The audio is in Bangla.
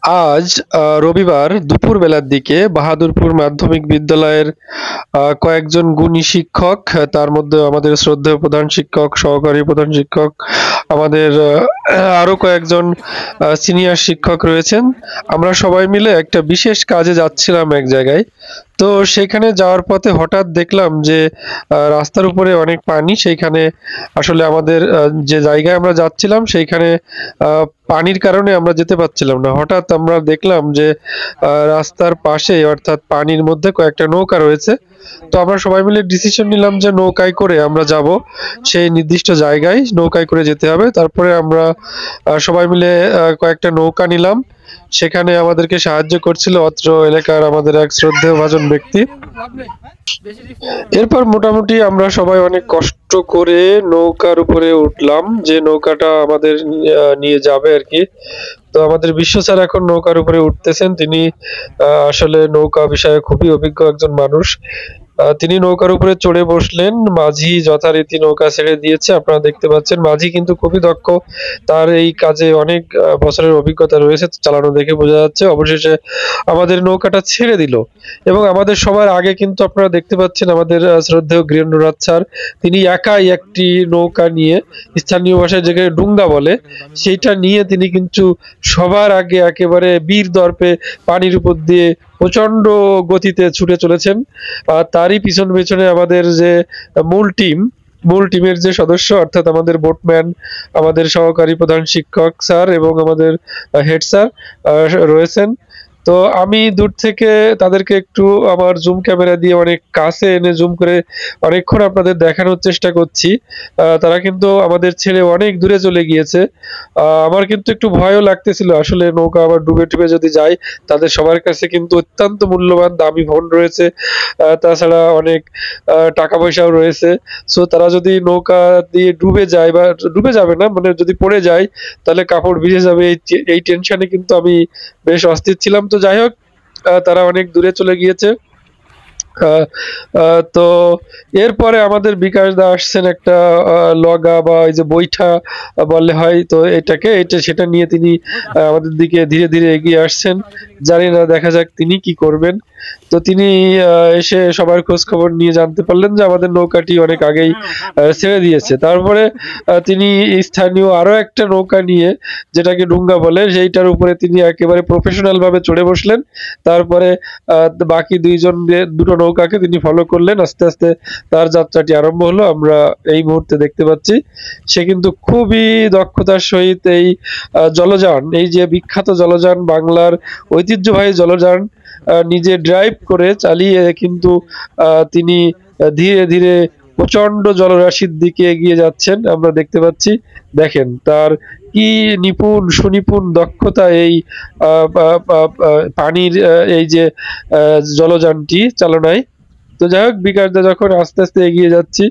আজ রবিবার দুপুরবেলার দিকে বাহাদুরপুর মাধ্যমিক বিদ্যালয়ের কয়েকজন গুণী শিক্ষক, তার মধ্যে আমাদের শ্রদ্ধেয় প্রধান শিক্ষক, সহকারী প্রধান শিক্ষক, আমাদের আরো কয়েকজন সিনিয়র শিক্ষক রয়েছেন। আমরা সবাই মিলে একটা বিশেষ কাজে যাচ্ছিলাম এক জায়গায়। তো সেখানে যাওয়ার পথে হঠাৎ দেখলাম যে রাস্তার উপরে অনেক পানি। সেইখানে আসলে আমাদের যে জায়গায় আমরা যাচ্ছিলাম সেইখানে পানির কারণে আমরা যেতে পারছিলাম না। হঠাৎ আমরা দেখলাম যে রাস্তার পাশে অর্থাৎ পানির মধ্যে কয়েকটা নৌকা রয়েছে। তো আমরা সবাই মিলে ডিসিশন নিলাম যে নৌকায় করে আমরা যাব সেই নির্দিষ্ট জায়গায়, নৌকায় করে যেতে হবে। তারপরে আমরা সবাই মিলে কয়েকটা নৌকা নিলাম। সেখানে আমাদেরকে সাহায্য করছিল অত্র এলাকার আমাদের এক শ্রদ্ধেয় ভাজন ব্যক্তি। এরপর মোটামুটি আমরা সবাই অনেক কষ্ট করে নৌকার উপরে উঠলাম, যে নৌকাটা আমাদের নিয়ে যাবে আর কি। তো আমাদের বিশ্ব স্যার এখন নৌকার উপরে উঠতেছেন। তিনি আসলে নৌকা বিষয়ে খুবই অভিজ্ঞ একজন মানুষ। তিনি নৌকার উপরে চড়ে বসলেন। মাঝি যথারীতি নৌকা ছেড়ে দিয়েছে, আপনারা দেখতে পাচ্ছেন। মাঝি কিন্তু খুবই দক্ষ, তার এই কাজে অনেক বছরের অভিজ্ঞতা রয়েছে, চালানো দেখে বোঝা যাচ্ছে। অবশেষে আমাদের নৌকাটা ছেড়ে দিল এবং আমাদের সবার আগে কিন্তু আপনারা দেখতে পাচ্ছেন আমাদের শ্রদ্ধেয় গৃহেন্দ্রনাথ স্যার, তিনি একাই একটি নৌকা নিয়ে, স্থানীয় ভাষায় যেটাকে ডুঙ্গা বলে, সেইটা নিয়ে তিনি কিন্তু সবার আগে একেবারে বীর দর্পে পানির উপর দিয়ে প্রচন্ড গতিতে ছুটে চলেছেন। আর তারই পিছন পেছনে আমাদের যে মূল টিমের যে সদস্য অর্থাৎ আমাদের বোটম্যান, আমাদের সহকারী প্রধান শিক্ষক স্যার এবং আমাদের হেড স্যার রয়েছেন। তো আমি দূর থেকে তাদেরকে একটু আমার জুম ক্যামেরা দিয়ে অনেক কাছে এনে জুম করে অনেকক্ষণ আপনাদের দেখানোর চেষ্টা করছি। তারা কিন্তু আমাদের ছেড়ে অনেক দূরে চলে গিয়েছে। আমার কিন্তু একটু ভয়ও লাগতেছিল, আসলে নৌকা আবার ডুবে টুবে যদি যায়। তাদের সবার কাছে কিন্তু অত্যন্ত মূল্যবান দামি ফোন রয়েছে, তাছাড়া অনেক টাকা পয়সাও রয়েছে। সো তারা যদি নৌকা দিয়ে ডুবে যায়, বা ডুবে যাবে না মানে যদি পড়ে যায় তাহলে কাপড় ভিজে যাবে, এই টেনশনে কিন্তু আমি বেশ অস্থির ছিলাম। তো যাই হোক, তারা অনেক দূরে চলে গিয়েছে। তো এরপরে আমাদের বিকাশ দা আসছেন একটা লগা বা ওই যে বৈঠা বললে হয়, তো এটা সেটা নিয়ে তিনি আমাদের দিকে ধীরে ধীরে এগিয়ে আসছেন। জানি না, দেখা যাক তিনি কি করবেন। তো তিনি এসে সবার খোঁজ খবর নিয়ে জানতে পারলেন যে আমাদের নৌকাটি অনেক আগেই ছেড়ে দিয়েছে। তারপরে তিনি স্থানীয় আরো একটা নৌকা নিয়ে, যেটাকে ডুঙ্গা বলে, সেইটার উপরে তিনি একেবারে প্রফেশনাল ভাবে চড়ে বসলেন। তারপরে বাকি দুটো নৌকাকে তিনি ফলো করলেন। আস্তে আস্তে তার যাত্রাটি আরম্ভ হলো। আমরা এই মুহূর্তে দেখতে পাচ্ছি সে কিন্তু খুবই দক্ষতার সহিত এই জলযান, এই যে বিখ্যাত জলযান, বাংলার ঐতিহ্যবাহী জলযান, নিজে ড্রাইভ করে চালিয়ে কিন্তু তিনি ধীরে ধীরে প্রচন্ড জলরাশির দিকে এগিয়ে যাচ্ছেন, আমরা দেখতে পাচ্ছি। দেখেন তার কি সুনিপুণ দক্ষতা এই পানির এই যে জলযানটি চালনায়। তো যাই হোক, বিকাশ দা যখন আস্তে আস্তে এগিয়ে যাচ্ছি